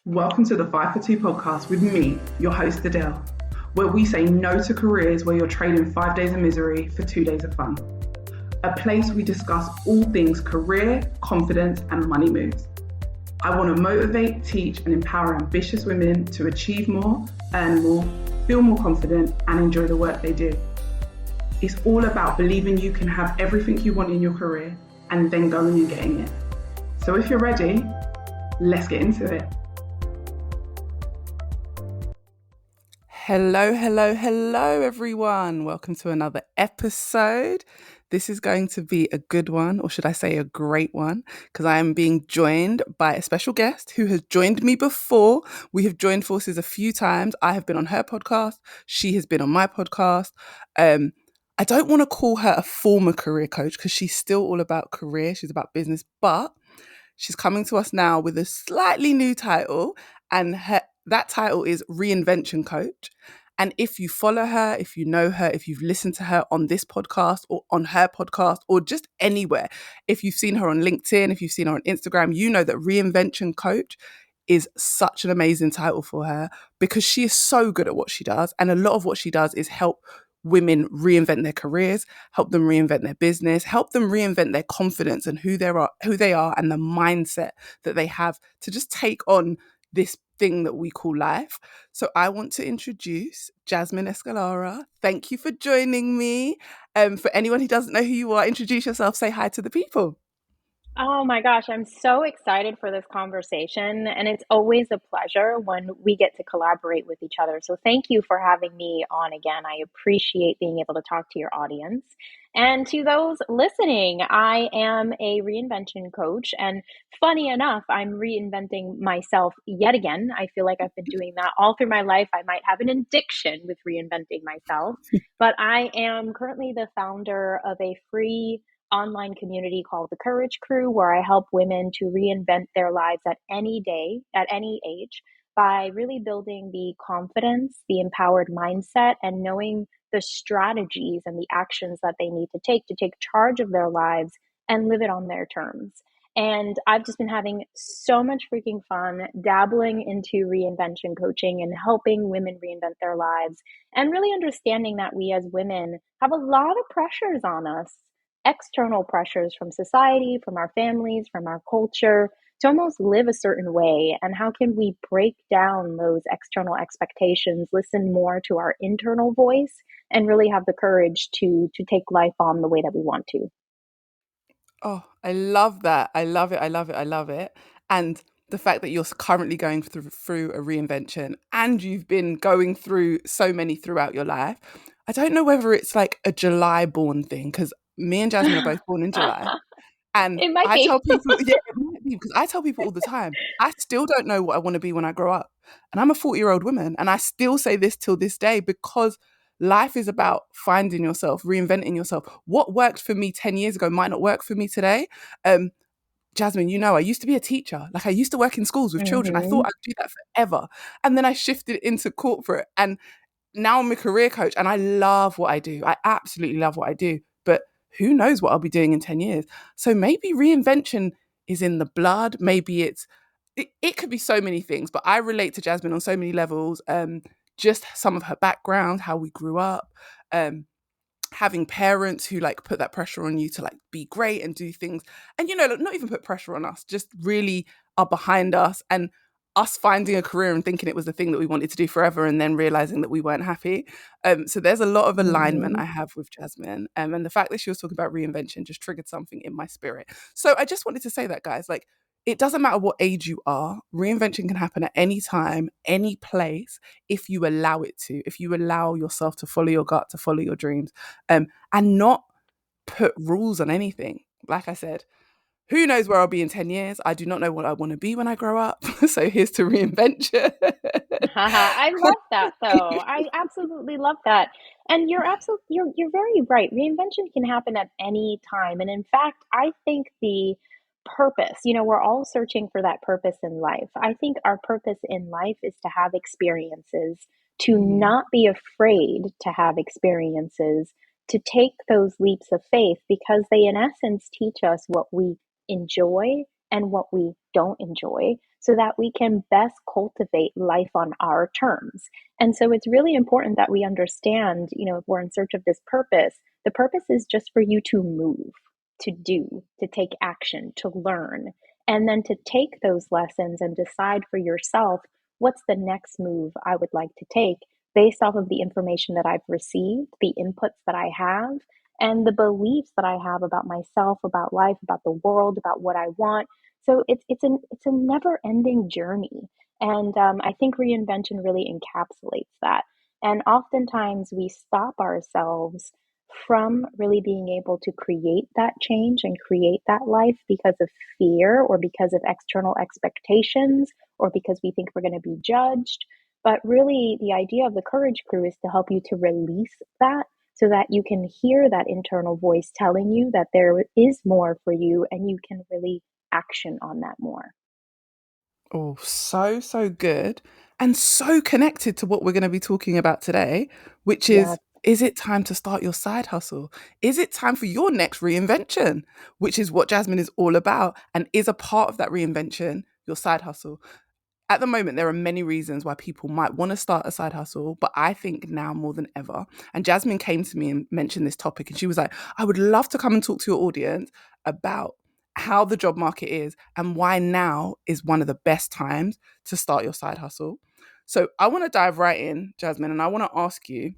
Welcome to the 5 for 2 podcast with me, your host Adele, where we say no to careers where you're trading 5 days of misery for 2 days of fun. A place we discuss all things career, confidence, and money moves. I want to motivate, teach, and empower ambitious women to achieve more, earn more, feel more confident, and enjoy the work they do. It's all about believing you can have everything you want in your career and then going and getting it. So if you're ready, let's get into it. Hello, everyone. Welcome to another episode. This is going to be a good one, or should I say a great one, because I am being joined by a special guest who has joined me before. We have joined forces a few times. I have been on her podcast. She has been on my podcast. I don't want to call her a former career coach because she's still all about career. She's about business, but she's coming to us now with a slightly new title, and that title is Reinvention Coach. And if you follow her, if you know her, if you've listened to her on this podcast or on her podcast or just anywhere, if you've seen her on LinkedIn, if you've seen her on Instagram, you know that Reinvention Coach is such an amazing title for her because she is so good at what she does. And a lot of what she does is help women reinvent their careers, help them reinvent their business, help them reinvent their confidence and who they are and the mindset that they have to just take on this thing that we call life. So I want to introduce Jasmine Escalera. Thank you for joining me. For anyone who doesn't know who you are, introduce yourself, say hi to the people. Oh my gosh, I'm so excited for this conversation. And it's always a pleasure when we get to collaborate with each other. So thank you for having me on again. I appreciate being able to talk to your audience. And to those listening, I am a reinvention coach. And funny enough, I'm reinventing myself yet again. I feel like I've been doing that all through my life. I might have an addiction with reinventing myself, but I am currently the founder of a free online community called the Courage Crew, where I help women to reinvent their lives at any day, at any age, by really building the confidence, the empowered mindset, and knowing the strategies and the actions that they need to take charge of their lives and live it on their terms. And I've just been having so much freaking fun dabbling into reinvention coaching and helping women reinvent their lives and really understanding that we as women have a lot of pressures on us, external pressures from society, from our families, from our culture, to almost live a certain way. And how can we break down those external expectations, listen more to our internal voice, and really have the courage to take life on the way that we want to? Oh, I love that. I love it. And the fact that you're currently going through a reinvention and you've been going through so many throughout your life. I don't know whether it's like a July born thing because me and Jasmine are both born in July. And It might I be. tell people, yeah, it might be because I tell people all the time, I still don't know what I want to be when I grow up. And I'm a 40-year-old woman. And I still say this till this day because life is about finding yourself, reinventing yourself. What worked for me 10 years ago might not work for me today. Jasmine, you know, I used to be a teacher. Like I used to work in schools with children. I thought I'd do that forever. And then I shifted into corporate and now I'm a career coach and I love what I do. I absolutely love what I do. But who knows what I'll be doing in 10 years? So maybe reinvention is in the blood. Maybe it could be so many things, but I relate to Jasmine on so many levels. Just some of her background, how we grew up, having parents who like put that pressure on you to like be great and do things and not even put pressure on us, just really are behind us, and us finding a career and thinking it was the thing that we wanted to do forever and then realizing that we weren't happy. So there's a lot of alignment I have with Jasmine, and the fact that she was talking about reinvention just triggered something in my spirit. So I just wanted to say that, guys, like, it doesn't matter what age you are. Reinvention can happen at any time, any place, if you allow it to, if you allow yourself to follow your gut, to follow your dreams, and not put rules on anything. Like I said, who knows where I'll be in 10 years? I do not know what I want to be when I grow up. So here's to reinvention. I love that though. I absolutely love that. And you're very right. Reinvention can happen at any time. And in fact, I think the purpose, we're all searching for that purpose in life. I think our purpose in life is to have experiences, to not be afraid to have experiences, to take those leaps of faith because they in essence teach us what we enjoy and what we don't enjoy so that we can best cultivate life on our terms. And so it's really important that we understand, if we're in search of this purpose, the purpose is just for you to move, to do, to take action, to learn, and then to take those lessons and decide for yourself what's the next move I would like to take based off of the information that I've received, the inputs that I have, and the beliefs that I have about myself, about life, about the world, about what I want. So it's a never ending journey, and I think reinvention really encapsulates that. And oftentimes we stop ourselves from really being able to create that change and create that life because of fear or because of external expectations or because we think we're going to be judged. But really, the idea of the Courage Crew is to help you to release that so that you can hear that internal voice telling you that there is more for you and you can really action on that more. Oh, so good. And so connected to what we're going to be talking about today, which Yeah. is it time to start your side hustle? Is it time for your next reinvention? Which is what Jasmine is all about, and is a part of that reinvention, your side hustle. At the moment, there are many reasons why people might want to start a side hustle, but I think now more than ever. And Jasmine came to me and mentioned this topic, and she was like, I would love to come and talk to your audience about how the job market is and why now is one of the best times to start your side hustle. So I want to dive right in, Jasmine, and I want to ask you,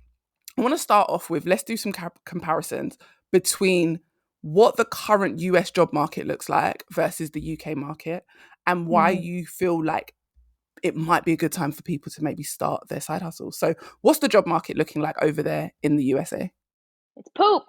I want to start off with, let's do some comparisons between what the current US job market looks like versus the UK market, and why you feel like it might be a good time for people to maybe start their side hustle. So what's the job market looking like over there in the USA? It's poop.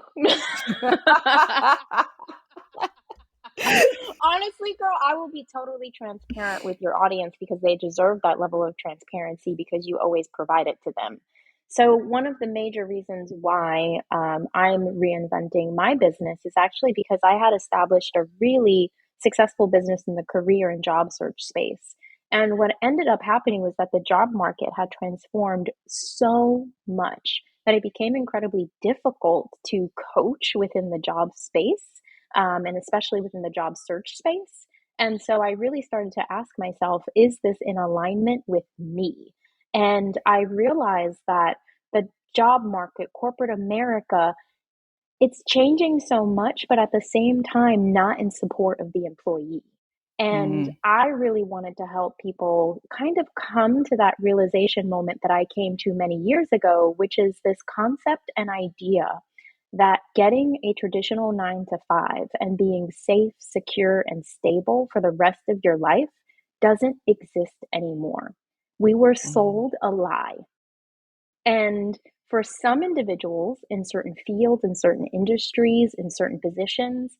Honestly, girl, I will be totally transparent with your audience because they deserve that level of transparency because you always provide it to them. So, one of the major reasons why I'm reinventing my business is actually because I had established a really successful business in the career and job search space. And what ended up happening was that the job market had transformed so much that it became incredibly difficult to coach within the job space, and especially within the job search space. And so I really started to ask myself, is this in alignment with me? And I realized that the job market, corporate America, it's changing so much, but at the same time, not in support of the employee. And Mm, I really wanted to help people kind of come to that realization moment that I came to many years ago, which is this concept and idea that getting a traditional 9 to 5 and being safe, secure, and stable for the rest of your life doesn't exist anymore. We were mm, sold a lie. And for some individuals in certain fields, in certain industries, in certain positions,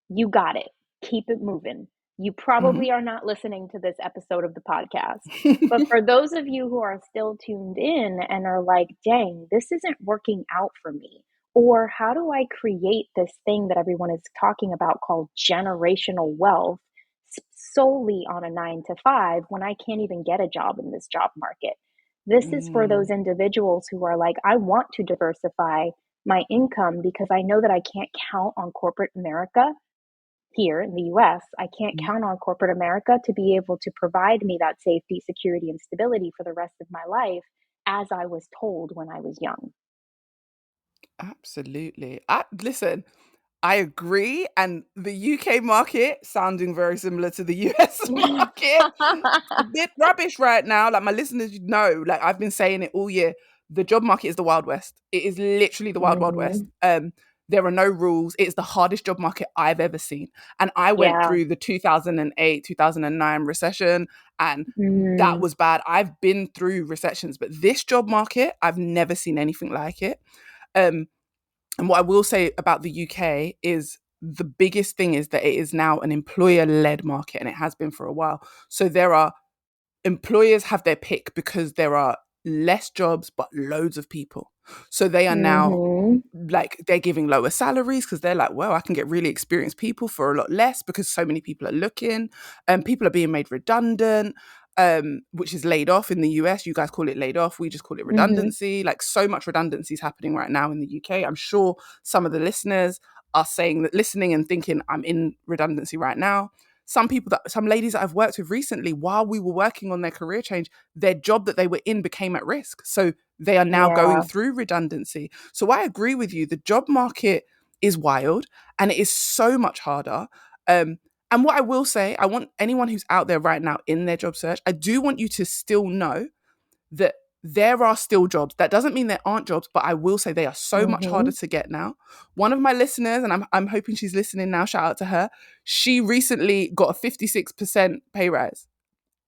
you got it. Keep it moving. You mhm. probably are not listening to this episode of the podcast. But for those of you who are still tuned in and are like, dang, this isn't working out for me. Or how do I create this thing that everyone is talking about called generational wealth solely on a 9 to 5 when I can't even get a job in this job market? This is for those Mm, individuals who are like, I want to diversify my income because I know that I can't count on corporate America here in the US. I can't mm. count on corporate America to be able to provide me that safety, security, and stability for the rest of my life as I was told when I was young. Absolutely. Listen, I agree. And the UK market sounding very similar to the US market. A bit rubbish right now. Like my listeners know, like I've been saying it all year. The job market is the Wild West. It is literally the Wild West. Mhm. There are no rules. It's the hardest job market I've ever seen. And I went Yeah. through the 2008, 2009 recession, and that Mm. was bad. I've been through recessions, but this job market, I've never seen anything like it. Um, and what I will say about the UK is the biggest thing is that it is now an employer led market, and it has been for a while. So there are employers have their pick because there are less jobs but loads of people. So they are now Mhm. like they're giving lower salaries because they're like, well, I can get really experienced people for a lot less because so many people are looking, and people are being made redundant, which is laid off in the US. You guys call it laid off. We just call it Mhm. redundancy. Like so much redundancy is happening right now in the UK. I'm sure some of the listeners are saying that, listening and thinking I'm in redundancy right now. some ladies that I've worked with recently, while we were working on their career change, their job that they were in became at risk. So they are now going Yeah. through redundancy. So I agree with you. The job market is wild and it is so much harder. And what I will say, I want anyone who's out there right now in their job search, I do want you to still know that there are still jobs. That doesn't mean there aren't jobs, but I will say they are so much harder to get now. One of my listeners, and I'm hoping she's listening now, shout out to her. She recently got a 56% pay rise.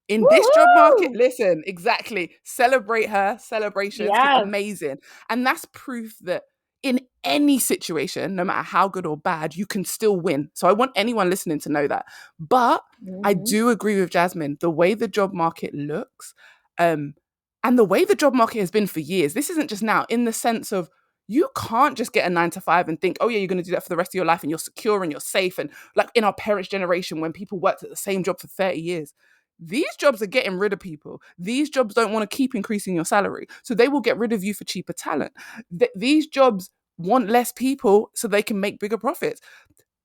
In this job market, Woohoo! listen, exactly. Celebrate her, celebrations, Yes. amazing. And that's proof that in any situation, no matter how good or bad, you can still win. So I want anyone listening to know that. But I do agree with Jasmine, the way the job market looks, and the way the job market has been for years, this isn't just now, in the sense of you can't just get a 9 to 5 and think, oh yeah, you're going to do that for the rest of your life and you're secure and you're safe. And like in our parents' generation, when people worked at the same job for 30 years, these jobs are getting rid of people. These jobs don't want to keep increasing your salary. So they will get rid of you for cheaper talent. These jobs want less people so they can make bigger profits.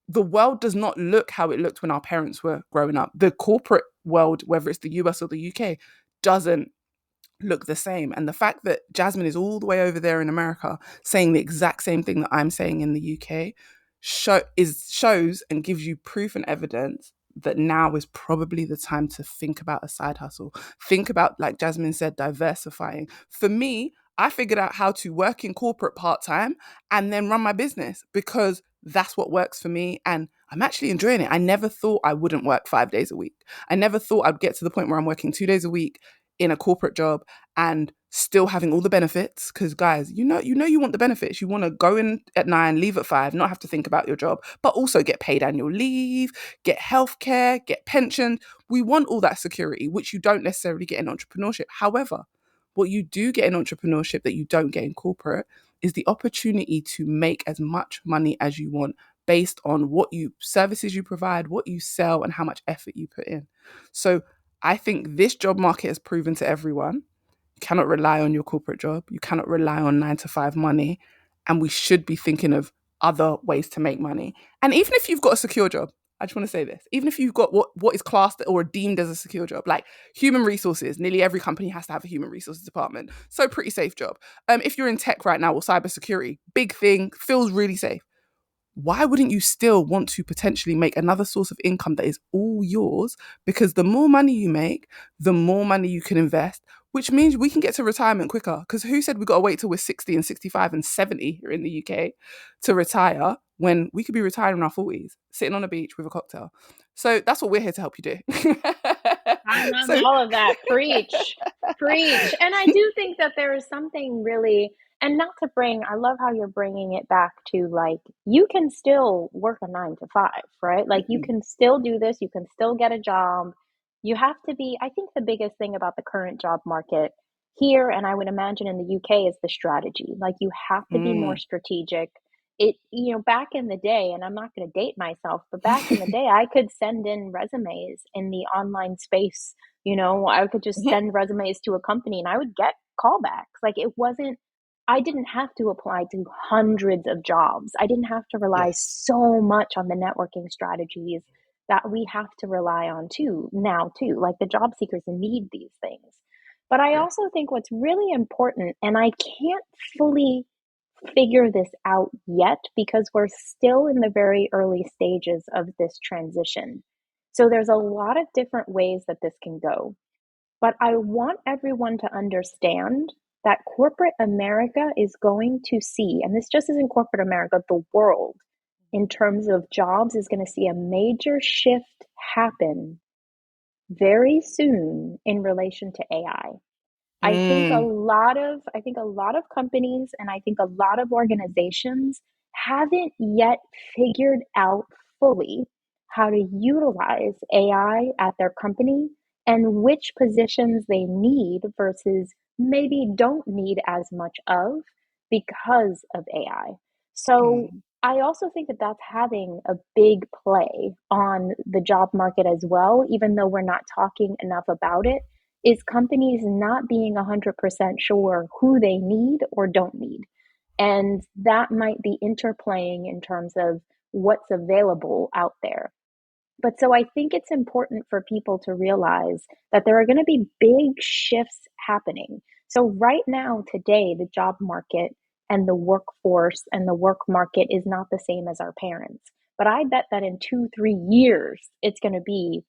The world does not look how it looked when our parents were growing up. The corporate world, whether it's the US or the UK, doesn't look the same. And the fact that Jasmine is all the way over there in America saying the exact same thing that I'm saying in the UK shows and gives you proof and evidence that now is probably the time to think about a side hustle. Think about, like Jasmine said, diversifying. For me, I figured out how to work in corporate part-time and then run my business because that's what works for me. And I'm actually enjoying it. I never thought I wouldn't work 5 days a week. I never thought I'd get to the point where I'm working 2 days a week in a corporate job and still having all the benefits. Because guys, you want the benefits. You want to go in at 9, leave at 5, not have to think about your job, but also get paid annual leave, get healthcare, get pension. We want all that security, which you don't necessarily get in entrepreneurship. However, what you do get in entrepreneurship that you don't get in corporate is the opportunity to make as much money as you want based on what services you provide, what you sell, and how much effort you put in. So I think this job market has proven to everyone, you cannot rely on your corporate job. You cannot rely on 9 to 5 money. And we should be thinking of other ways to make money. And even if you've got a secure job, I just want to say this, even if you've got what is classed or deemed as a secure job, like human resources, nearly every company has to have a human resources department. So pretty safe job. If you're in tech right now or cybersecurity, big thing, feels really safe. Why wouldn't you still want to potentially make another source of income that is all yours? Because the more money you make, the more money you can invest, which means we can get to retirement quicker. Because who said we got to wait till we're 60 and 65 and 70 here in the UK to retire when we could be retiring in our 40s, sitting on a beach with a cocktail? So that's what we're here to help you do. I love all of that. Preach, preach. And I do think that there is something really, and not to bring, I love how you're bringing it back to like, you can still work a 9 to 5, right? Like you can still do this, you can still get a job. You have to be, I think the biggest thing about the current job market here, and I would imagine in the UK, is the strategy. Like you have to be more strategic. Back in the day, and I'm not going to date myself, but back in the day, I could send in resumes in the online space. I could just send resumes to a company and I would get callbacks. Like I didn't have to apply to hundreds of jobs. I didn't have to rely so much on the networking strategies that we have to rely on now too. Like the job seekers need these things. But I also think what's really important, and I can't fully figure this out yet because we're still in the very early stages of this transition. So there's a lot of different ways that this can go. But I want everyone to understand that corporate America is going to see, and this just isn't corporate America, the world in terms of jobs is going to see a major shift happen very soon in relation to AI. I think a lot of companies and I think a lot of organizations haven't yet figured out fully how to utilize AI at their company and which positions they need versus maybe don't need as much of because of AI. So I also think that that's having a big play on the job market as well, even though we're not talking enough about it, is companies not being 100% sure who they need or don't need. And that might be interplaying in terms of what's available out there. But so I think it's important for people to realize that there are going to be big shifts happening. So, right now, today, the job market and the workforce and the work market is not the same as our parents. But I bet that in 2, 3 years, it's going to be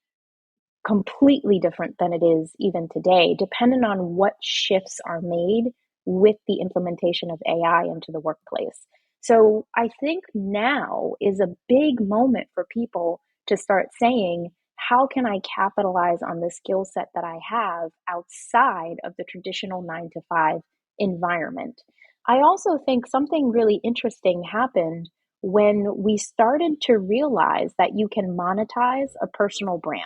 completely different than it is even today, depending on what shifts are made with the implementation of AI into the workplace. So I think now is a big moment for people to start saying, how can I capitalize on the skill set that I have outside of the traditional 9 to 5 environment? I also think something really interesting happened when we started to realize that you can monetize a personal brand.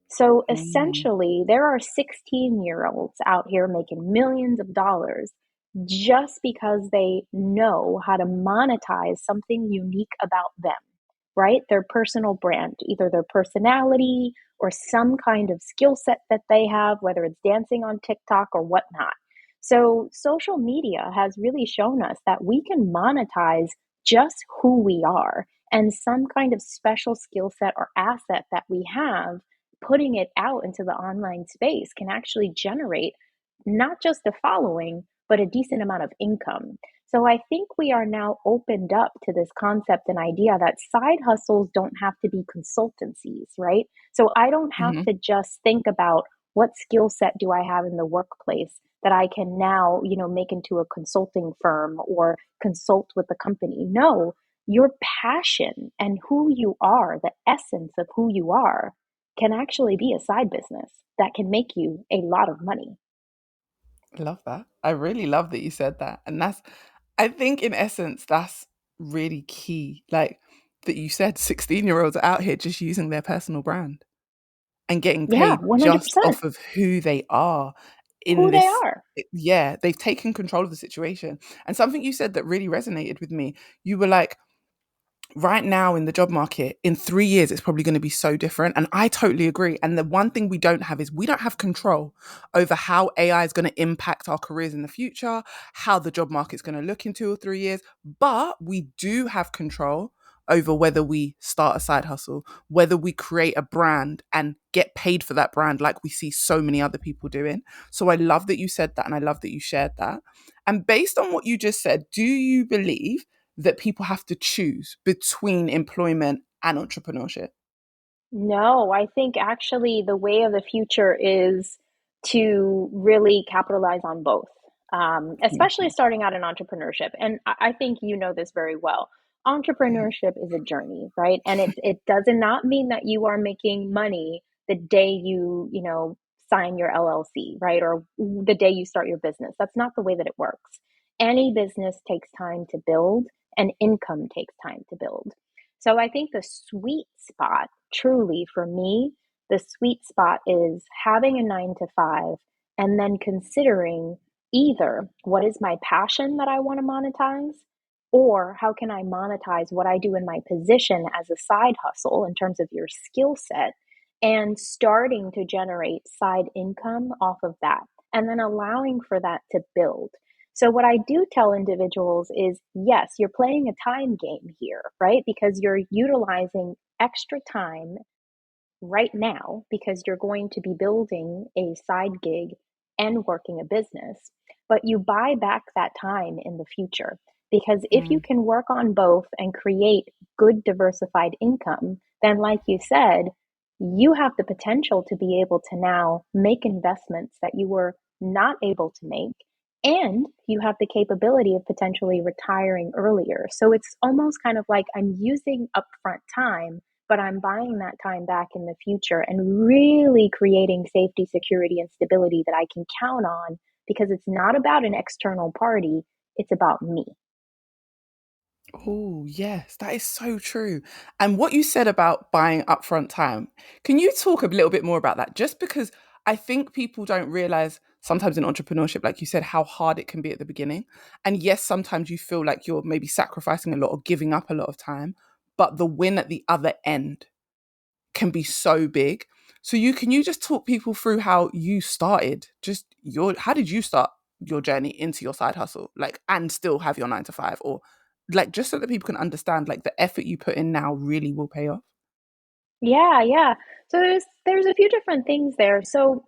So Mm. essentially, there are 16-year-olds out here making millions of dollars just because they know how to monetize something unique about them, right? Their personal brand, either their personality or some kind of skill set that they have, whether it's dancing on TikTok or whatnot. So, social media has really shown us that we can monetize just who we are and some kind of special skill set or asset that we have. Putting it out into the online space can actually generate not just a following, but a decent amount of income. So I think we are now opened up to this concept and idea that side hustles don't have to be consultancies, right? So I don't have Hmm. to just think about what skill set do I have in the workplace that I can now, make into a consulting firm or consult with the company. No, your passion and who you are, the essence of who you are, can actually be a side business that can make you a lot of money. Love that. I really love that you said that. And I think in essence, that's really key. Like that you said, 16-year-olds are out here just using their personal brand and getting Yeah, paid just 100%. off of who they are in Who they this. are. Yeah, they've taken control of the situation. And something you said that really resonated with me, you were like, right now in the job market, in 3 years, it's probably going to be so different. And I totally agree. And the one thing we don't have is we don't have control over how AI is going to impact our careers in the future, how the job market's going to look in 2 or 3 years. But we do have control over whether we start a side hustle, whether we create a brand and get paid for that brand, like we see so many other people doing. So I love that you said that and I love that you shared that. And based on what you just said, do you believe that people have to choose between employment and entrepreneurship? No, I think actually the way of the future is to really capitalize on both, especially Mhm. starting out in entrepreneurship. And I think you know this very well. Yeah. Entrepreneurship is a journey, right? And it does not mean that you are making money the day you sign your LLC, right? Or the day you start your business. That's not the way that it works. Any business takes time to build, and income takes time to build. So I think the sweet spot, truly for me, the sweet spot is having a 9 to 5 and then considering either what is my passion that I want to monetize, or how can I monetize what I do in my position as a side hustle in terms of your skill set, and starting to generate side income off of that, and then allowing for that to build. So, what I do tell individuals is yes, you're playing a time game here, right? Because you're utilizing extra time right now because you're going to be building a side gig and working a business, but you buy back that time in the future. Because if you Mm. can work on both and create good diversified income, then, like you said, you have the potential to be able to now make investments that you were not able to make. And you have the capability of potentially retiring earlier. So it's almost kind of like I'm using upfront time, but I'm buying that time back in the future and really creating safety, security, and stability that I can count on because it's not about an external party, it's about me. Oh, yes, that is so true. And what you said about buying upfront time, can you talk a little bit more about that? Just because I think people don't realize sometimes in entrepreneurship, like you said, how hard it can be at the beginning. And yes, sometimes you feel like you're maybe sacrificing a lot or giving up a lot of time, but the win at the other end can be so big. So can you just talk people through how you started? Just how did you start your journey into your side hustle? Like and still have your 9 to 5, or like just so that people can understand like the effort you put in now really will pay off. Yeah, yeah. So there's a few different things there. So,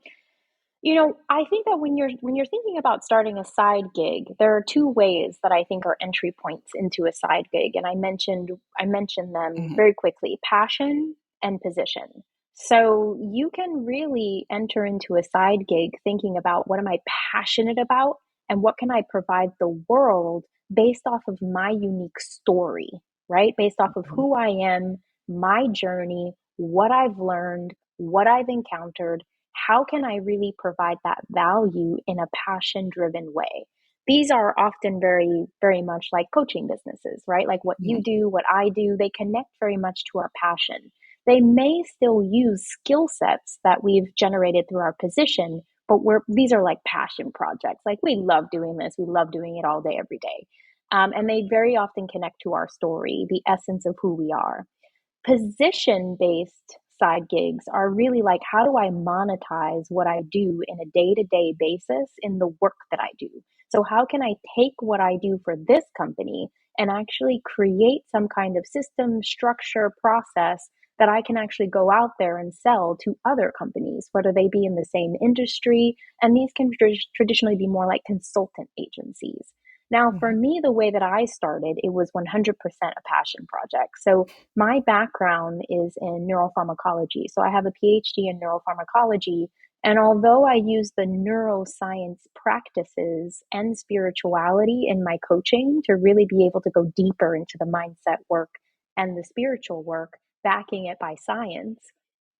I think that when you're thinking about starting a side gig, there are two ways that I think are entry points into a side gig, and I mentioned them Hmm. very quickly: passion and position. So you can really enter into a side gig thinking about what am I passionate about and what can I provide the world based off of my unique story, right? Based off of who I am, my journey, what I've learned, what I've encountered. How can I really provide that value in a passion driven way? These are often very, very much like coaching businesses, right? Like what you Hmm. do, what I do, they connect very much to our passion. They may still use skill sets that we've generated through our position, but these are like passion projects. Like we love doing this, we love doing it all day, every day. And they very often connect to our story, the essence of who we are. Position based side gigs are really like, how do I monetize what I do in a day to day basis in the work that I do? So, how can I take what I do for this company and actually create some kind of system, structure, process that I can actually go out there and sell to other companies, whether they be in the same industry? And these can traditionally be more like consultant agencies. Now, for Hmm. me, the way that I started, it was 100% a passion project. So, my background is in neuropharmacology. So I have a PhD in neuropharmacology. And although I use the neuroscience practices and spirituality in my coaching to really be able to go deeper into the mindset work and the spiritual work, backing it by science,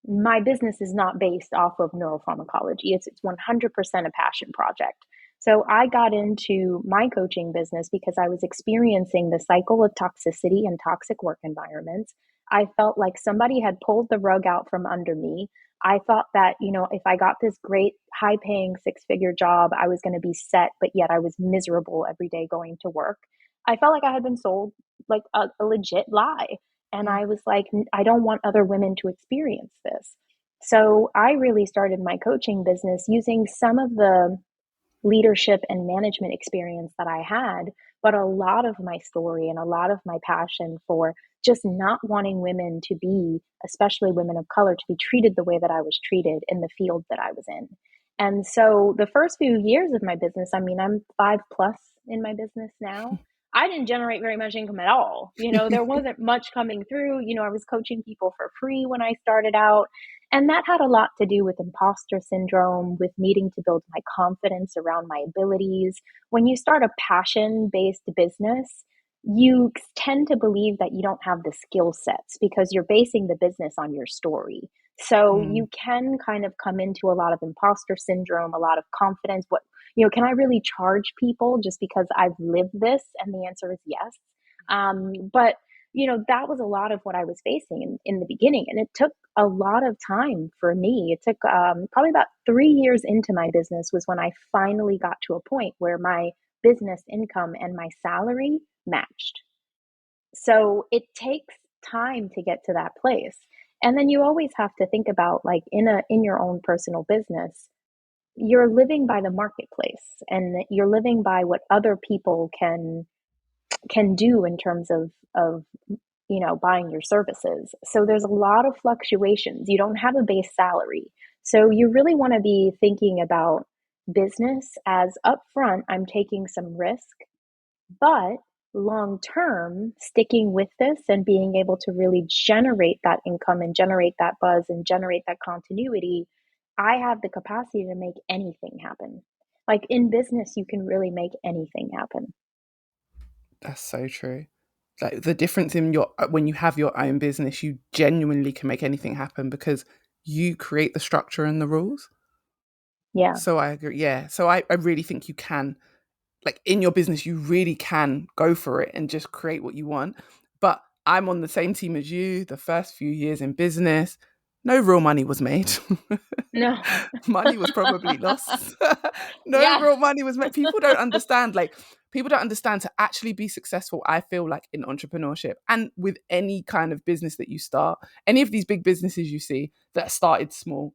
my business is not based off of neuropharmacology. It's 100% a passion project. So I got into my coaching business because I was experiencing the cycle of toxicity and toxic work environments. I felt like somebody had pulled the rug out from under me. I thought that, if I got this great high paying six-figure job, I was going to be set, but yet I was miserable every day going to work. I felt like I had been sold like a legit lie. And I was like, I don't want other women to experience this. So I really started my coaching business using some of the leadership and management experience that I had, but a lot of my story and a lot of my passion for just not wanting women to be, especially women of color, to be treated the way that I was treated in the field that I was in. And so the first few years of my business, I mean, I'm 5+ in my business now. I didn't generate very much income at all. There wasn't much coming through. I was coaching people for free when I started out. And that had a lot to do with imposter syndrome, with needing to build my confidence around my abilities. When you start a passion based business, you tend to believe that you don't have the skill sets because you're basing the business on your story. So Hmm. you can kind of come into a lot of imposter syndrome, a lot of confidence. Can I really charge people just because I've lived this? And the answer is yes. But that was a lot of what I was facing in the beginning. And it took a lot of time for me. It took probably about 3 years into my business was when I finally got to a point where my business income and my salary matched. So it takes time to get to that place. And then you always have to think about, like, in your own personal business, you're living by the marketplace and you're living by what other people can do in terms of buying your services. So there's a lot of fluctuations. You don't have a base salary. So you really want to be thinking about business as upfront, I'm taking some risk, but long term, sticking with this and being able to really generate that income and generate that buzz and generate that continuity, I have the capacity to make anything happen. Like in business, you can really make anything happen. That's so true. Like the difference in your when you have your own business, you genuinely can make anything happen because you create the structure and the rules. Yeah. So I agree. Yeah. So I really think you can, like in your business, you really can go for it and just create what you want. But I'm on the same team as you. The first few years in business, no real money was made. No. Money was probably lost. No Yes. real money was made. People don't understand. Like, people don't understand to actually be successful. I feel like in entrepreneurship and with any kind of business that you start, any of these big businesses you see that started small,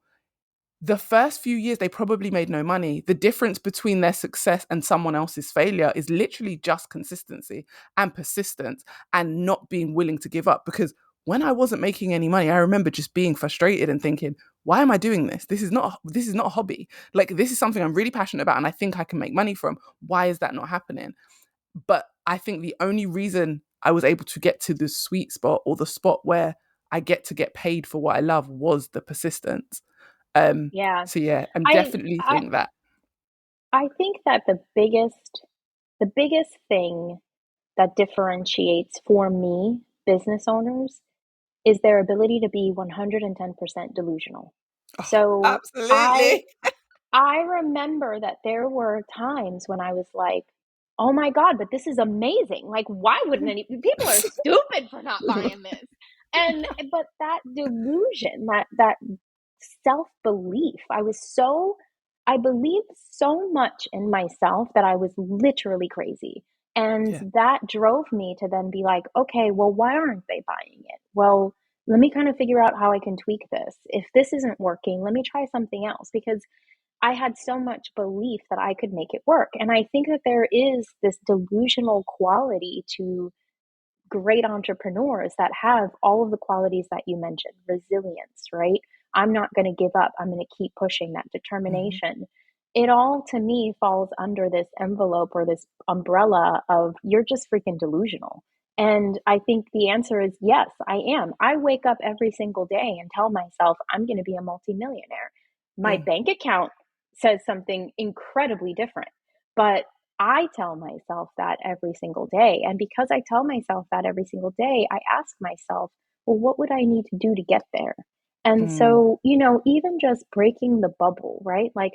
the first few years they probably made no money. The difference between their success and someone else's failure is literally just consistency and persistence and not being willing to give up, because when I wasn't making any money, I remember just being frustrated and thinking, why am I doing this? This is not a hobby. Like, this is something I'm really passionate about and I think I can make money from. Why is that not happening? But I think the only reason I was able to get to the sweet spot, or the spot where I get paid for what I love, was the persistence. Yeah. So yeah, I'm I definitely I think that. I think that the biggest thing that differentiates, for me, business owners is their ability to be 110% delusional. Oh, So I absolutely. I remember that there were times when I was like, "Oh my God, but this is amazing. Like, why wouldn't any people are stupid for not buying this?" And but that delusion, that self-belief, I believed so much in myself that I was literally crazy. And Yeah. that drove me to then be like, okay, well, why aren't they buying it? Well, let me kind of figure out how I can tweak this. If this isn't working, let me try something else, because I had so much belief that I could make it work. And I think that there is this delusional quality to great entrepreneurs that have all of the qualities that you mentioned. Resilience, right? I'm not going to give up. I'm going to keep pushing. That Mm-hmm. determination. It all, to me, falls under this envelope or this umbrella of you're just freaking delusional. And I think the answer is yes, I am. I wake up every single day and tell myself I'm going to be a multimillionaire. My Mm. bank account says something incredibly different, but I tell myself that every single day. And because I tell myself that every single day, I ask myself, well, what would I need to do to get there? And Mm. so, even just breaking the bubble, right? Like,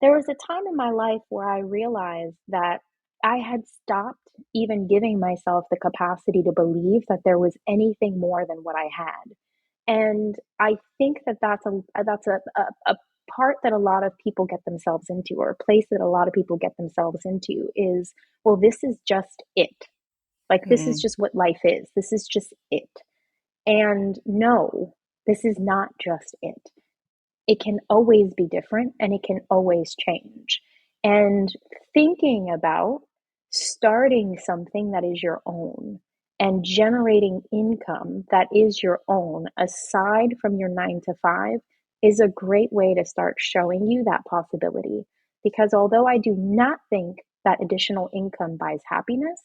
there was a time in my life where I realized that I had stopped even giving myself the capacity to believe that there was anything more than what I had. And I think that that's a part that a lot of people get themselves into, or a place that a lot of people get themselves into, is, well, this is just it. Like, this is Mm. just what life is. This is just it. And no, this is not just it. It can always be different and it can always change. And thinking about starting something that is your own and generating income that is your own aside from your 9 to 5 is a great way to start showing you that possibility. Because although I do not think that additional income buys happiness,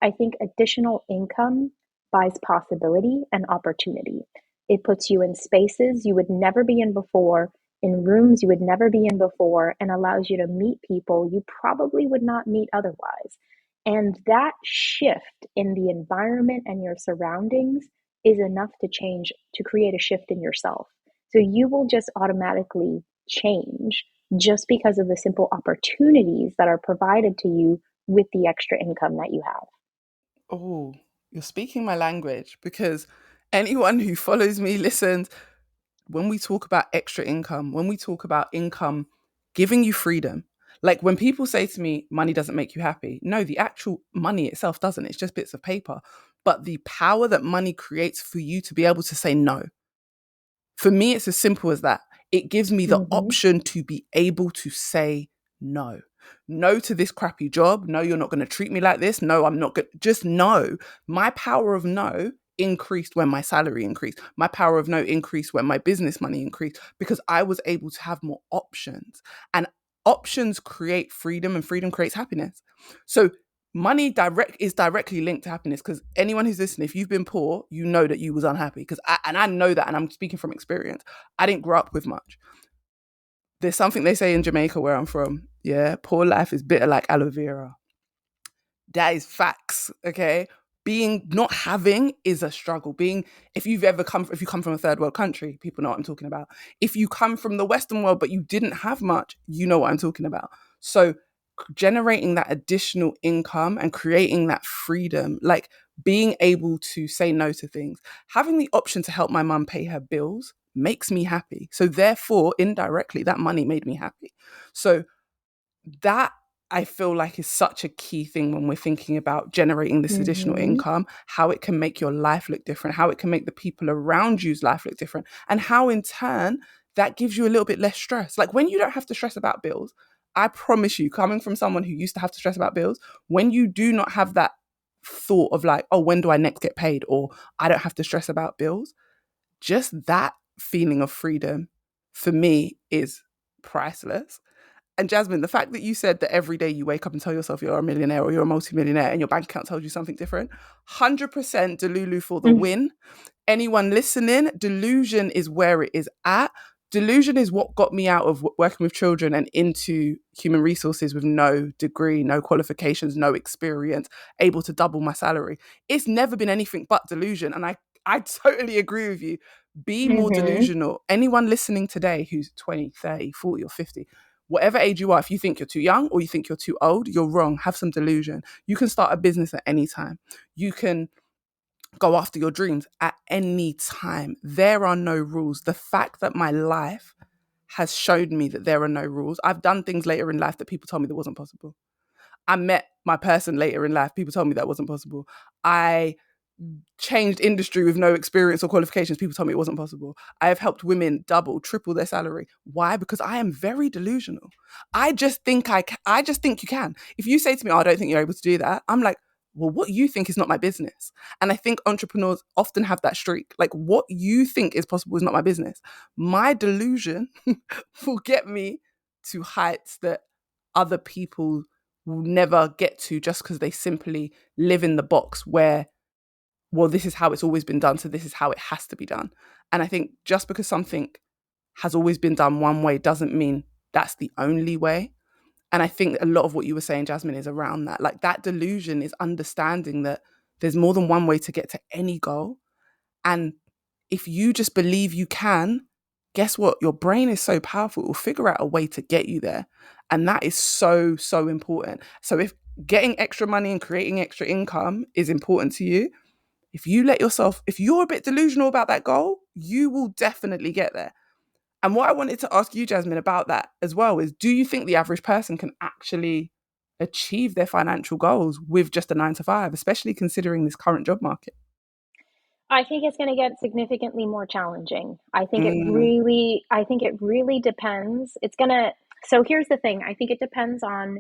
I think additional income buys possibility and opportunity. It puts you in spaces you would never be in before, in rooms you would never be in before, and allows you to meet people you probably would not meet otherwise. And that shift in the environment and your surroundings is enough to create a shift in yourself. So you will just automatically change just because of the simple opportunities that are provided to you with the extra income that you have. Oh, you're speaking my language, because anyone who follows me, listens, when we talk about extra income, when we talk about income giving you freedom, like when people say to me, money doesn't make you happy. No, the actual money itself doesn't. It's just bits of paper. But the power that money creates for you to be able to say no. For me, it's as simple as that. It gives me the Mm-hmm. option to be able to say no. No to this crappy job. No, you're not going to treat me like this. No, I'm not going to. Just no. My power of no increased when my salary increased. My power of no increased when my business money increased, because I was able to have more options. And options create freedom, and freedom creates happiness. So money is directly linked to happiness, because anyone who's listening, if you've been poor, you know that you was unhappy, because I know that, and I'm speaking from experience. I didn't grow up with much. There's something they say in Jamaica, where I'm from. Yeah, poor life is bitter like aloe vera. That is facts. Okay, being not having is a struggle. Being, if you come from a third world country, people know what I'm talking about. If you come from the Western world but you didn't have much, you know what I'm talking about. So generating that additional income and creating that freedom, like being able to say no to things, having the option to help my mum pay her bills makes me happy. So therefore, indirectly, that money made me happy. So that, I feel like, is such a key thing when we're thinking about generating this additional Mm-hmm. income, how it can make your life look different, how it can make the people around you's life look different, and how in turn that gives you a little bit less stress. Like when you don't have to stress about bills, I promise you, coming from someone who used to have to stress about bills, when you do not have that thought of like, oh, when do I next get paid? Or I don't have to stress about bills. Just that feeling of freedom for me is priceless. And Jasmine, the fact that you said that every day you wake up and tell yourself you're a millionaire or you're a multimillionaire and your bank account tells you something different, 100% Delulu for the win. Anyone listening, delusion is where it is at. Delusion is what got me out of working with children and into human resources with no degree, no qualifications, no experience, able to double my salary. It's never been anything but delusion. And I totally agree with you. Be more delusional. Anyone listening today who's 20, 30, 40 or 50, whatever age you are, if you think you're too young or you think you're too old, you're wrong. Have some delusion. You can start a business at any time. You can go after your dreams at any time. There are no rules. The fact that my life has showed me that there are no rules. I've done things later in life that people told me that wasn't possible. I met my person later in life. People told me that wasn't possible. I changed industry with no experience or qualifications. People told me it wasn't possible. I have helped women double, triple their salary. Why? Because I am very delusional. I just think you can. If you say to me, oh, I don't think you're able to do that, I'm like, well, what you think is not my business. And I think entrepreneurs often have that streak. Like, what you think is possible is not my business. My delusion will get me to heights that other people will never get to just because they simply live in the box where, well, this is how it's always been done, so this is how it has to be done. And I think just because something has always been done one way doesn't mean that's the only way. And I think a lot of what you were saying, Jasmine, is around that. Like, that delusion is understanding that there's more than one way to get to any goal. And if you just believe you can, guess what? Your brain is so powerful. It will figure out a way to get you there. And that is so, so important. So if getting extra money and creating extra income is important to you, if you're a bit delusional about that goal, you will definitely get there. And what I wanted to ask you, Jasmine, about that as well is, do you think the average person can actually achieve their financial goals with just a 9 to 5, especially considering this current job market? I think it's going to get significantly more challenging. Mm, I think it really depends. So here's the thing. I think it depends on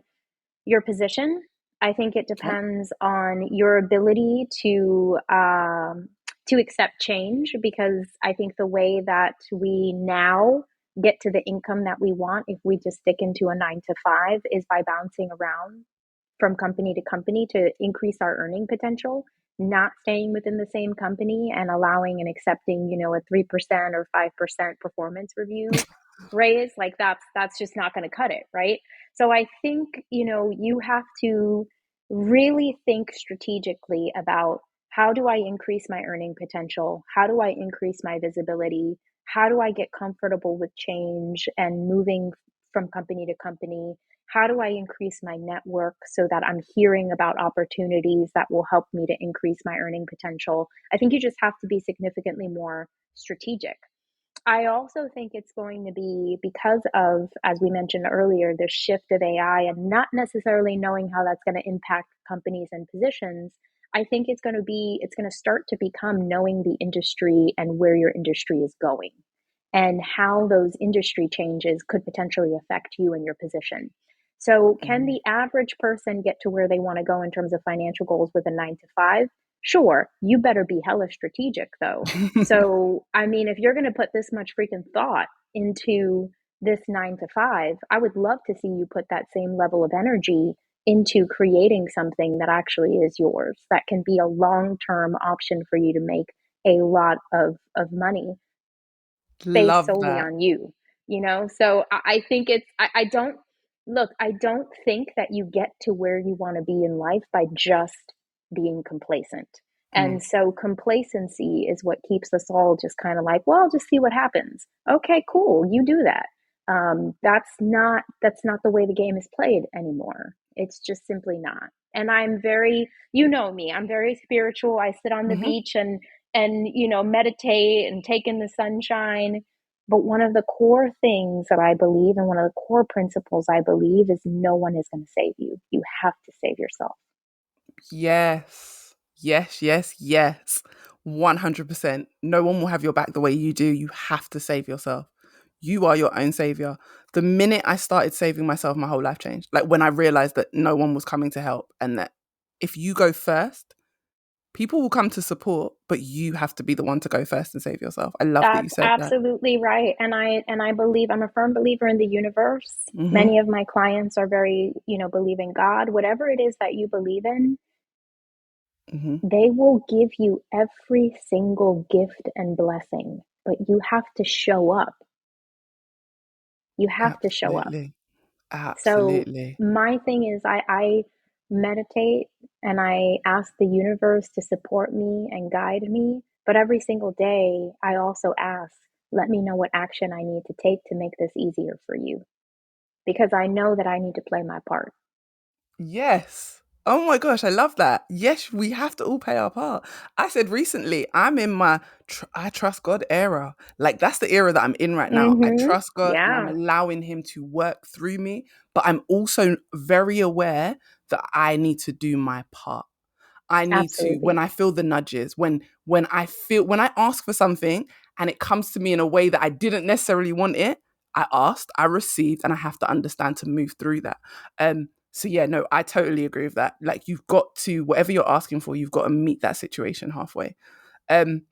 your position. I think it okay. depends on your ability to accept change, because I think the way that we now get to the income that we want, if we just stick into a 9 to 5, is by bouncing around from company to company to increase our earning potential, not staying within the same company and allowing and accepting, a 3% or 5% performance review raise. Like, that's just not going to cut it, right? So I think, you have to really think strategically about, how do I increase my earning potential? How do I increase my visibility? How do I get comfortable with change and moving from company to company? How do I increase my network so that I'm hearing about opportunities that will help me to increase my earning potential? I think you just have to be significantly more strategic. I also think it's going to be, because of, as we mentioned earlier, the shift of AI and not necessarily knowing how that's going to impact companies and positions. I think it's going to start to become knowing the industry and where your industry is going and how those industry changes could potentially affect you and your position. So, can Mm. the average person get to where they want to go in terms of financial goals with a 9 to 5? Sure. You better be hella strategic, though. So, I mean, if you're going to put this much freaking thought into this 9 to 5, I would love to see you put that same level of energy into creating something that actually is yours, that can be a long term option for you to make a lot of money based Love solely that. on you, So I think I don't look, I don't think that you get to where you want to be in life by just being complacent. Mm. And so complacency is what keeps us all just kind of like, well, I'll just see what happens. Okay, cool, you do that. That's not the way the game is played anymore. It's just simply not. And I'm very, me, I'm very spiritual. I sit on the Hmm. beach and meditate and take in the sunshine. But one of the core things that I believe, and one of the core principles I believe, is no one is going to save you. You have to save yourself. Yes. Yes, yes, yes. 100%. No one will have your back the way you do. You have to save yourself. You are your own savior. The minute I started saving myself, my whole life changed. Like, when I realized that no one was coming to help and that if you go first, people will come to support, but you have to be the one to go first and save yourself. I love that you That's said that. absolutely right. And I believe, I'm a firm believer in the universe. Mm-hmm. Many of my clients are very, believe in God. Whatever it is that you believe in, Mm-hmm. they will give you every single gift and blessing, but you have to show up. You have to show up. Absolutely. So Absolutely. my thing is, I meditate and I ask the universe to support me and guide me. But every single day, I also ask, let me know what action I need to take to make this easier for you, because I know that I need to play my part. Yes. Oh my gosh, I love that. Yes, we have to all play our part. I said recently, I'm in my I trust God era. Like that's the era that I'm in right now. I Mm-hmm. trust God and I'm Yeah, allowing him to work through me, but I'm also very aware that I need to do my part. I need to, when absolutely. I feel the nudges, when I ask for something and it comes to me in a way that I didn't necessarily want it, I asked, I received, and I have to understand to move through that. So yeah, no, I totally agree with that. Like you've got to, whatever you're asking for, you've got to meet that situation halfway. Um,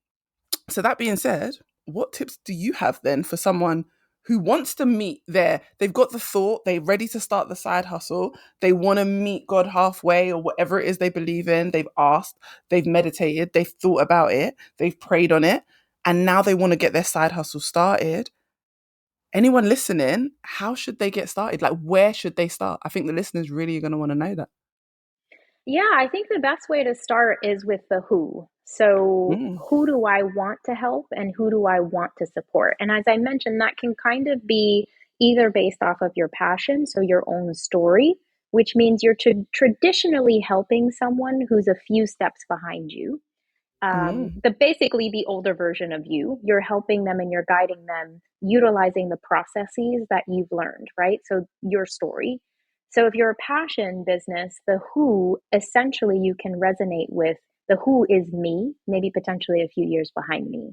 so that being said, what tips do you have then for someone who wants to meet they've got the thought, they're ready to start the side hustle, they want to meet God halfway or whatever it is they believe in, they've asked, they've meditated, they've thought about it, they've prayed on it, and now they want to get their side hustle started. Anyone listening, how should they get started? Like, where should they start? I think the listeners really are going to want to know that. Yeah, I think the best way to start is with the who. So, Mm, who do I want to help and who do I want to support? And as I mentioned, that can kind of be either based off of your passion, so your own story, which means you're traditionally helping someone who's a few steps behind you, mm, basically the older version of you. You're helping them and you're guiding them utilizing the processes that you've learned, right? So your story. So if you're a passion business, the who, essentially you can resonate with the who is me, maybe potentially a few years behind me.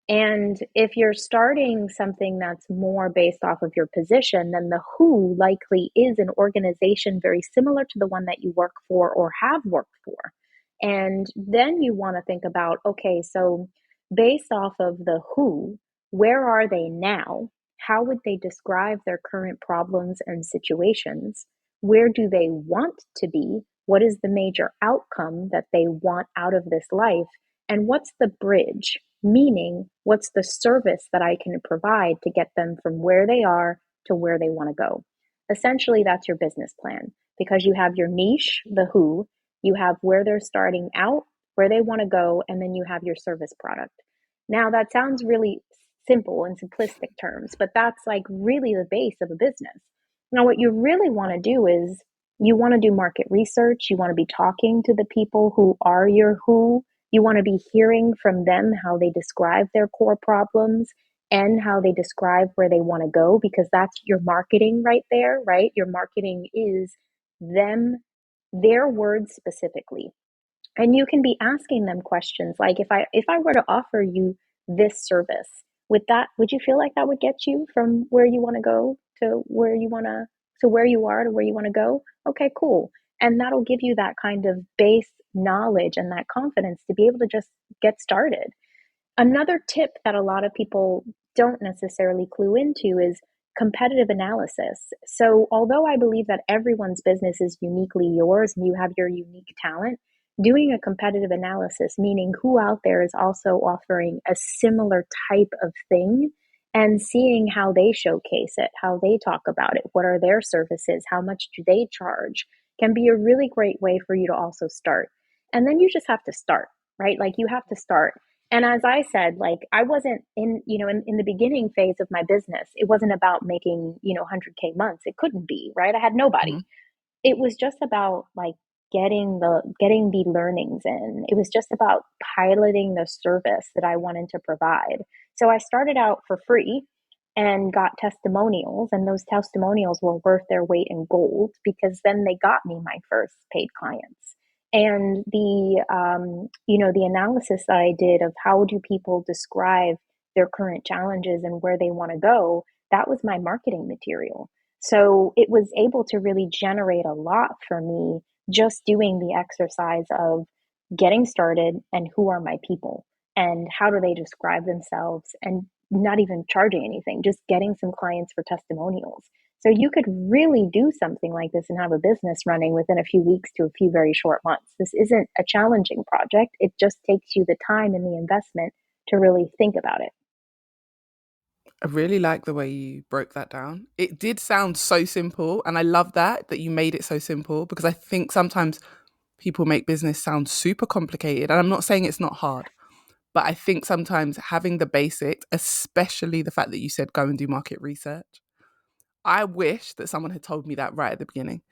And if you're starting something that's more based off of your position, then the who likely is an organization very similar to the one that you work for or have worked for. And then you want to think about, okay, so based off of the who, where are they now? How would they describe their current problems and situations? Where do they want to be? What is the major outcome that they want out of this life? And what's the bridge? Meaning, what's the service that I can provide to get them from where they are to where they want to go? Essentially, that's your business plan, because you have your niche, the who, you have where they're starting out, where they want to go, and then you have your service product. Now, that sounds really simple in simplistic terms, but that's like really the base of a business. Now, what you really want to do is you want to do market research. You want to be talking to the people who are your who. You want to be hearing from them how they describe their core problems and how they describe where they want to go, because that's your marketing right there, right? Your marketing is them, their words specifically. And you can be asking them questions like, if I were to offer you this service, would you feel like that would get you from where you want to go to where you want to where you are to where you want to go? Okay, cool. And that'll give you that kind of base knowledge and that confidence to be able to just get started. Another tip that a lot of people don't necessarily clue into is competitive analysis. So, although I believe that everyone's business is uniquely yours and you have your unique talent, doing a competitive analysis, meaning who out there is also offering a similar type of thing, and seeing how they showcase it, how they talk about it, what are their services, how much do they charge, can be a really great way for you to also start. And then you just have to start, right? Like you have to start. And as I said, like I wasn't in the beginning phase of my business, it wasn't about making, 100K months. It couldn't be, right? I had mm, nobody. It was just about like getting the learnings in. It was just about piloting the service that I wanted to provide. So I started out for free and got testimonials, and those testimonials were worth their weight in gold, because then they got me my first paid clients. And the analysis that I did of how do people describe their current challenges and where they want to go, that was my marketing material. So it was able to really generate a lot for me just doing the exercise of getting started and who are my people and how do they describe themselves, and not even charging anything, just getting some clients for testimonials. So you could really do something like this and have a business running within a few weeks to a few very short months. This isn't a challenging project. It just takes you the time and the investment to really think about it. I really like the way you broke that down. It did sound so simple, and I love that you made it so simple, because I think sometimes people make business sound super complicated, and I'm not saying it's not hard, but I think sometimes having the basics, especially the fact that you said go and do market research, I wish that someone had told me that right at the beginning.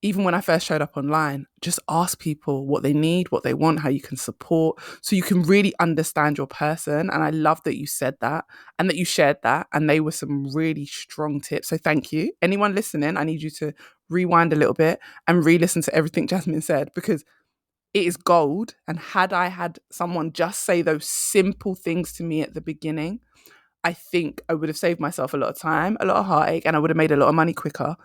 Even when I first showed up online, just ask people what they need, what they want, how you can support, so you can really understand your person. And I love that you said that and that you shared that. And they were some really strong tips. So thank you. Anyone listening, I need you to rewind a little bit and re-listen to everything Jasmine said, because it is gold. And had I had someone just say those simple things to me at the beginning, I think I would have saved myself a lot of time, a lot of heartache, and I would have made a lot of money quicker,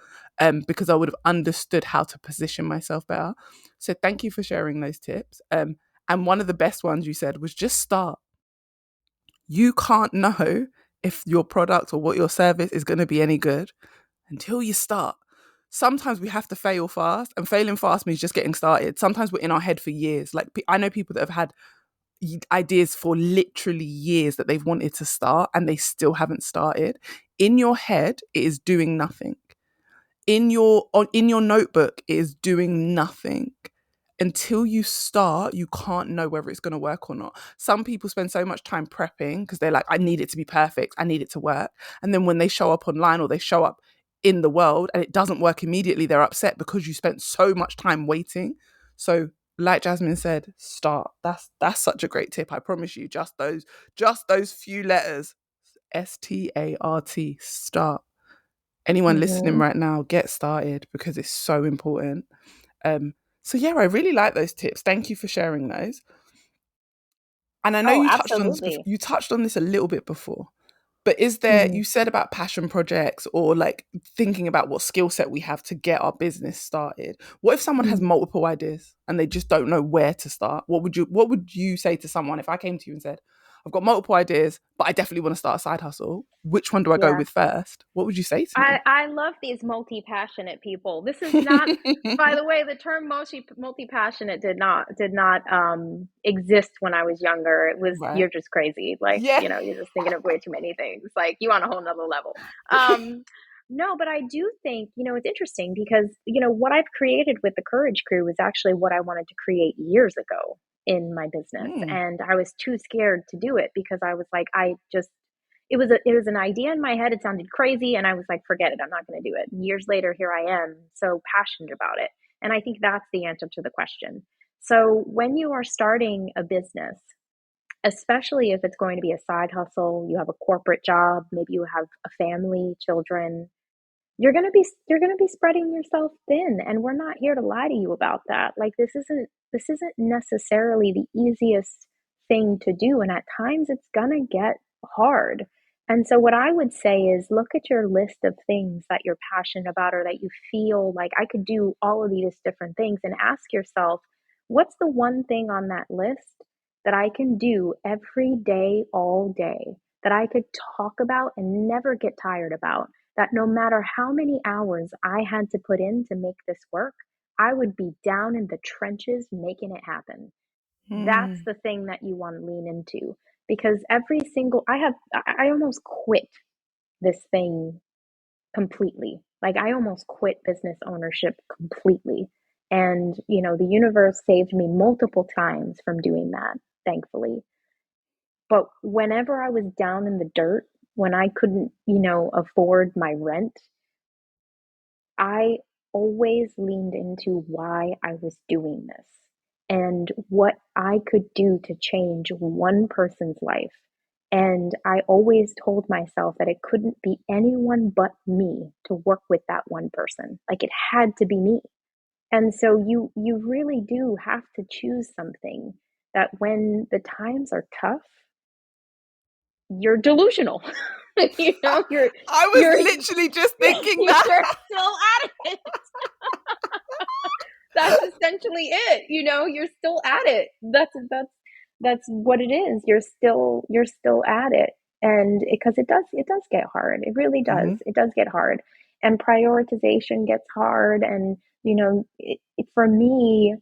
because I would have understood how to position myself better. So thank you for sharing those tips. And one of the best ones you said was just start. You can't know if your product or what your service is going to be any good until you start. Sometimes we have to fail fast, and failing fast means just getting started. Sometimes we're in our head for years. Like, I know people that have had ideas for literally years that they've wanted to start and they still haven't started. In your head, it is doing nothing. In your notebook, it is doing nothing. Until you start, you can't know whether it's going to work or not. Some people spend so much time prepping because they're like, I need it to be perfect, I need it to work. And then when they show up online or they show up in the world and it doesn't work immediately, they're upset because you spent so much time waiting. So like Jasmine said, start. That's such a great tip. I promise you, just those few letters, START, start. Anyone listening right now, get started, because it's so important. So yeah, I really like those tips. Thank you for sharing those. And I know Oh, you touched on this absolutely. you touched on this a little bit before. But is there, you said about passion projects or like thinking about what skill set we have to get our business started. What if someone has multiple ideas and they just don't know where to start? What would you say to someone if I came to you and said, I've got multiple ideas, but I definitely want to start a side hustle. Which one do I go Yeah. with first? What would you say to me? I love these multi-passionate people. This is not, by the way, the term multi-passionate did not exist when I was younger. It was, Right. you're just crazy. Like, Yeah. you're just thinking of way too many things. Like, you on a whole nother level. No, but I do think, it's interesting because, what I've created with the Courage Crew is actually what I wanted to create years ago in my business. Mm. And I was too scared to do it because I was like, it was an idea in my head. It sounded crazy. And I was like, forget it. I'm not going to do it. And years later, here I am so passionate about it. And I think that's the answer to the question. So when you are starting a business, especially if it's going to be a side hustle, you have a corporate job, maybe you have a family, children, you're going to be spreading yourself thin, and we're not here to lie to you about that. Like, this isn't necessarily the easiest thing to do, and at times it's going to get hard. And so what I would say is look at your list of things that you're passionate about or that you feel like I could do all of these different things, and ask yourself, what's the one thing on that list that I can do every day all day, that I could talk about and never get tired about, that no matter how many hours I had to put in to make this work, I would be down in the trenches making it happen. That's Mm. the thing that you want to lean into, because I almost quit this thing completely. Like, I almost quit business ownership completely. And, the universe saved me multiple times from doing that, thankfully. But whenever I was down in the dirt, when I couldn't, afford my rent, I always leaned into why I was doing this and what I could do to change one person's life. And I always told myself that it couldn't be anyone but me to work with that one person. Like, it had to be me. And so you really do have to choose something that when the times are tough, you're delusional. You're I was you're literally just thinking you're that. still at it. That's essentially it. You're still at it. That's what it is. You're still at it. And because it does get hard. It really does. Hmm. It does get hard. And prioritization gets hard. And for me,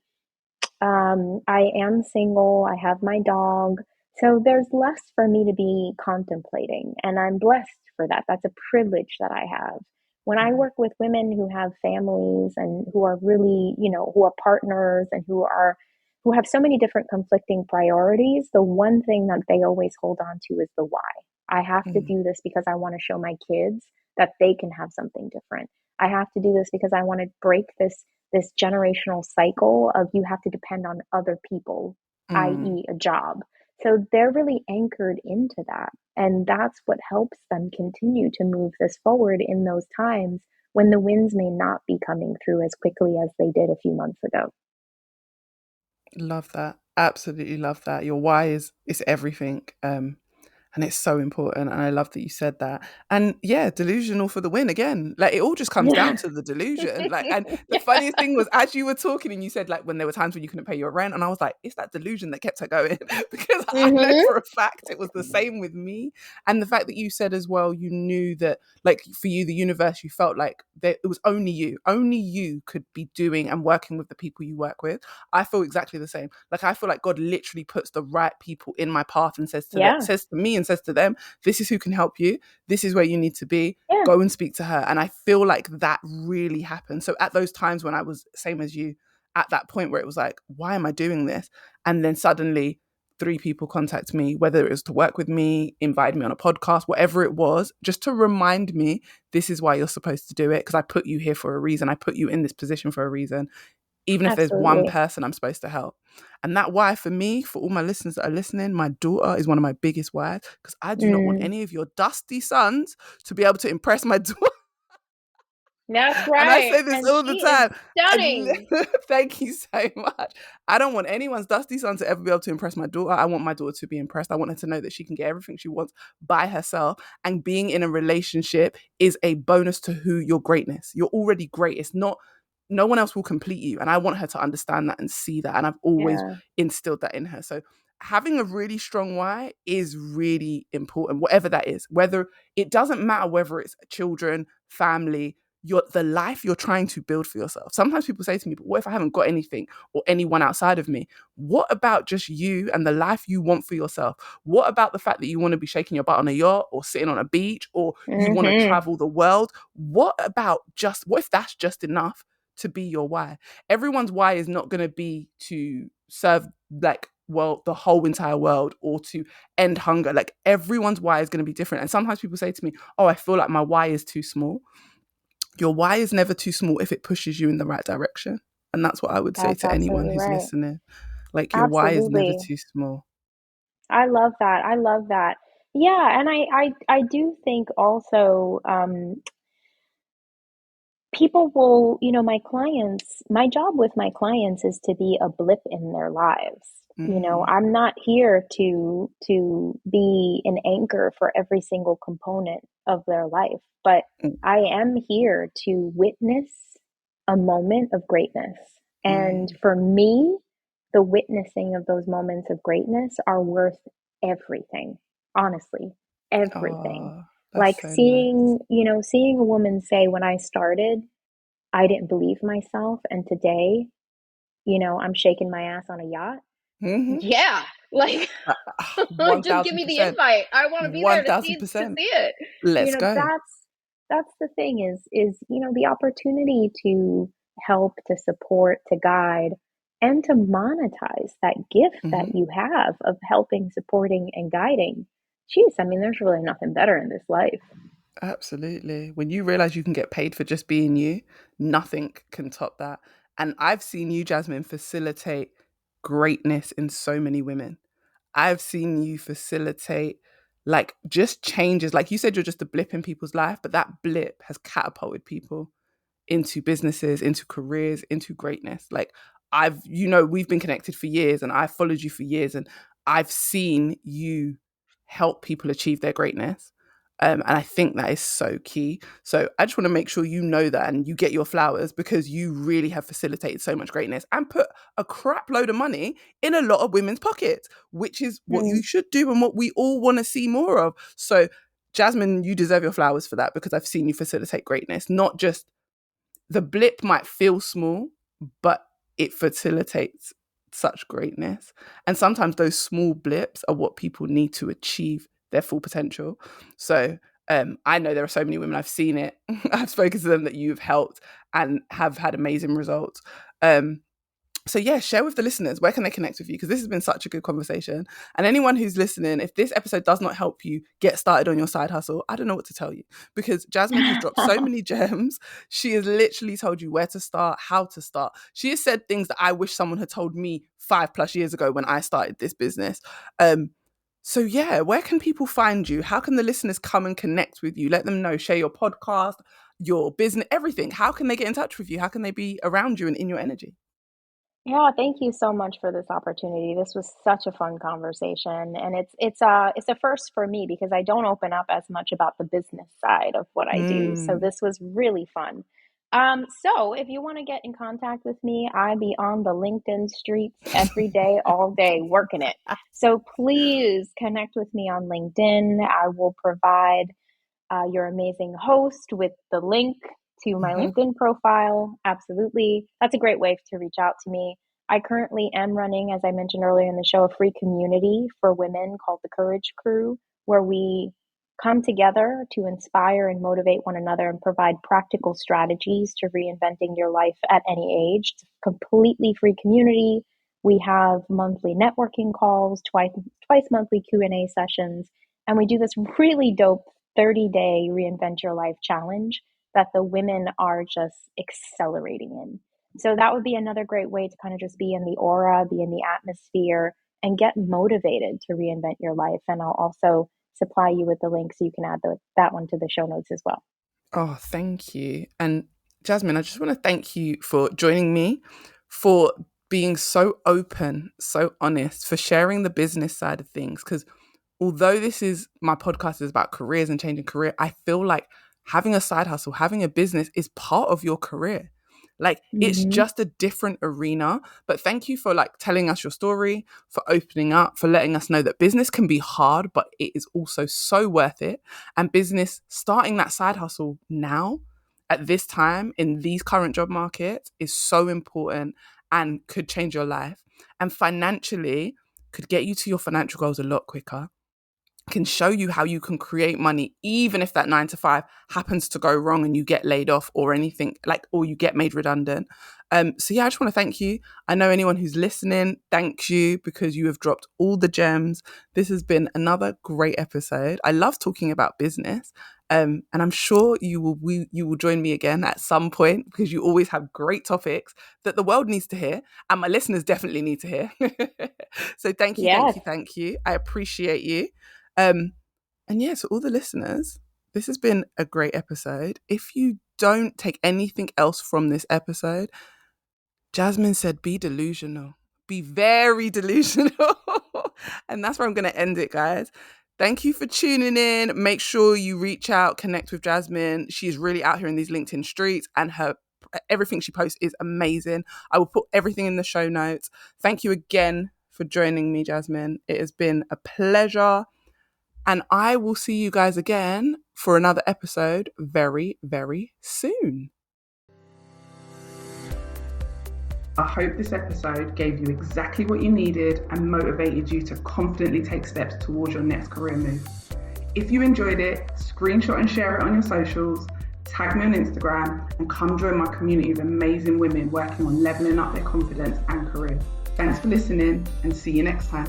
I am single, I have my dog, so there's less for me to be contemplating, and I'm blessed for that. That's a privilege that I have. When I work with women who have families and who are really, who are partners and who have so many different conflicting priorities, the one thing that they always hold on to is the why. I have to Mm, do this because I want to show my kids that they can have something different. I have to do this because I want to break this generational cycle of you have to depend on other people, mm. i.e., a job. So they're really anchored into that. And that's what helps them continue to move this forward in those times when the winds may not be coming through as quickly as they did a few months ago. Love that. Absolutely love that. Your why is everything. And it's so important. And I love that you said that. And yeah, delusional for the win again. Like it all just comes down Yeah. to the delusion. Like, and the Yeah. funniest thing was as you were talking and you said like when there were times when you couldn't pay your rent, and I was like, it's that delusion that kept her going. Because I know Mm-hmm. for a fact it was the same with me. And the fact that you said as well, you knew that like for you, the universe, you felt like that it was only you could be doing and working with the people you work with. I feel exactly the same. Like I feel like God literally puts the right people in my path and Yeah. says to me and says to them, this is who can help you. This is where you need to be. Yeah. Go and speak to her. And I feel like that really happened. So at those times when I was same as you, at that point where it was like, why am I doing this? And then suddenly three people contact me, whether it was to work with me, invite me on a podcast, whatever it was, just to remind me this is why you're supposed to do it. Because I put you here for a reason. I put you in this position for a reason, even if there's one Absolutely. person I'm supposed to help. And that why for me, for all my listeners that are listening, my daughter is one of my biggest whys because I do not want Mm. any of your dusty sons to be able to impress my daughter. That's And I right. say this And all the she is time. stunning. Thank you so much. I don't want anyone's dusty son to ever be able to impress my daughter. I want my daughter to be impressed. I want her to know that she can get everything she wants by herself. And being in a relationship is a bonus to who your greatness. You're already great. It's not, no one else will complete you. And I want her to understand that and see that. And I've always Yeah. instilled that in her. So having a really strong why is really important, whatever that is. Whether it doesn't matter whether it's children, family, the life you're trying to build for yourself. Sometimes people say to me, but what if I haven't got anything or anyone outside of me? What about just you and the life you want for yourself? What about the fact that you want to be shaking your butt on a yacht or sitting on a beach or you want to Mm-hmm. travel the world? What if that's just enough to be your why? Everyone's why is not going to be to serve like the whole entire world or to end hunger. Like everyone's why is going to be different. And sometimes people say to me, oh, I feel like my why is too small. Your why is never too small if it pushes you in the right direction. And that's what I would say That's to anyone absolutely who's right. listening. Like your why is never Absolutely. too small. I love that. I love that. Yeah, and I do think also people will, my job with my clients is to be a blip in their lives. Mm, I'm not here to be an anchor for every single component of their life, but mm, I am here to witness a moment of greatness. And mm. for me, the witnessing of those moments of greatness are worth everything. Honestly, everything. Oh, that's Like so nice. seeing a woman say, when I started, I didn't believe myself, and today, I'm shaking my ass on a yacht. Mm-hmm. Yeah, like just give me the 1000%. invite. I want to be there to 1000%. see it. Let's go. That's the thing is the opportunity to help, to support, to guide, and to monetize that gift that Mm-hmm. you have of helping, supporting, and guiding. Jeez, I mean, there's really nothing better in this life. Absolutely. When you realize you can get paid for just being you, nothing can top that. And I've seen you, Jasmine, facilitate greatness in so many women. I've seen you facilitate like just changes. Like you said, you're just a blip in people's life, but that blip has catapulted people into businesses, into careers, into greatness. Like we've been connected for years and I've followed you for years and I've seen you help people achieve their greatness. And I think that is so key. So I just want to make sure you know that and you get your flowers, because you really have facilitated so much greatness and put a crap load of money in a lot of women's pockets, which is what you should do and what we all want to see more of. So Jasmine, you deserve your flowers for that, because I've seen you facilitate greatness. Not just the blip might feel small, but it facilitates such greatness. And sometimes those small blips are what people need to achieve their full potential. So I know there are so many women, I've seen it, I've spoken to them, that you've helped and have had amazing results. So yeah, share with the listeners, where can they connect with you? Because this has been such a good conversation. And anyone who's listening, if this episode does not help you get started on your side hustle, I don't know what to tell you, because Jasmine has dropped so many gems. She has literally told you where to start, how to start. She has said things that I wish someone had told me 5+ years ago when I started this business. So yeah, where can people find you? How can the listeners come and connect with you? Let them know, share your podcast, your business, everything. How can they get in touch with you? How can they be around you and in your energy? Yeah, thank you so much for this opportunity. This was such a fun conversation, and it's a first for me, because I don't open up as much about the business side of what I do. So this was really fun. So if you want to get in contact with me, I be on the LinkedIn streets every day, all day, working it. So please connect with me on LinkedIn. I will provide your amazing host with the link to my LinkedIn profile. Absolutely. That's a great way to reach out to me. I currently am running, as I mentioned earlier in the show, a free community for women called the Courage Crew, where we come together to inspire and motivate one another and provide practical strategies to reinventing your life at any age. It's a completely free community. We have monthly networking calls, twice monthly Q&A sessions, and we do this really dope 30-day Reinvent Your Life challenge that the women are just accelerating in. So that would be another great way to kind of just be in the aura, be in the atmosphere, and get motivated to reinvent your life. And I'll also supply you with the link so you can add that one to the show notes as well. Oh, thank you. And Jasmine, I just want to thank you for joining me, for being so open, so honest, for sharing the business side of things. Because although my podcast is about careers and changing career, I feel like having a side hustle, having a business is part of your career. Like it's just a different arena. But thank you for telling us your story, for opening up, for letting us know that business can be hard, but it is also so worth it. And business, starting that side hustle now at this time in these current job markets, is so important and could change your life. And financially could get you to your financial goals a lot quicker. Can show you how you can create money, even if that 9 to 5 happens to go wrong and you get laid off or anything, or you get made redundant. So yeah, I just want to thank you. I know anyone who's listening, thanks you, because you have dropped all the gems. This has been another great episode. I love talking about business. And I'm sure you will join me again at some point, because you always have great topics that the world needs to hear and my listeners definitely need to hear. So thank you, Yes. thank you. I appreciate you. And yeah, to all the listeners, this has been a great episode. If you don't take anything else from this episode, Jasmine said, be delusional. Be very delusional. And that's where I'm going to end it, guys. Thank you for tuning in. Make sure you reach out, connect with Jasmine. She's really out here in these LinkedIn streets, and everything she posts is amazing. I will put everything in the show notes. Thank you again for joining me, Jasmine. It has been a pleasure. And I will see you guys again for another episode very, very soon. I hope this episode gave you exactly what you needed and motivated you to confidently take steps towards your next career move. If you enjoyed it, screenshot and share it on your socials, tag me on Instagram, and come join my community of amazing women working on leveling up their confidence and career. Thanks for listening, and see you next time.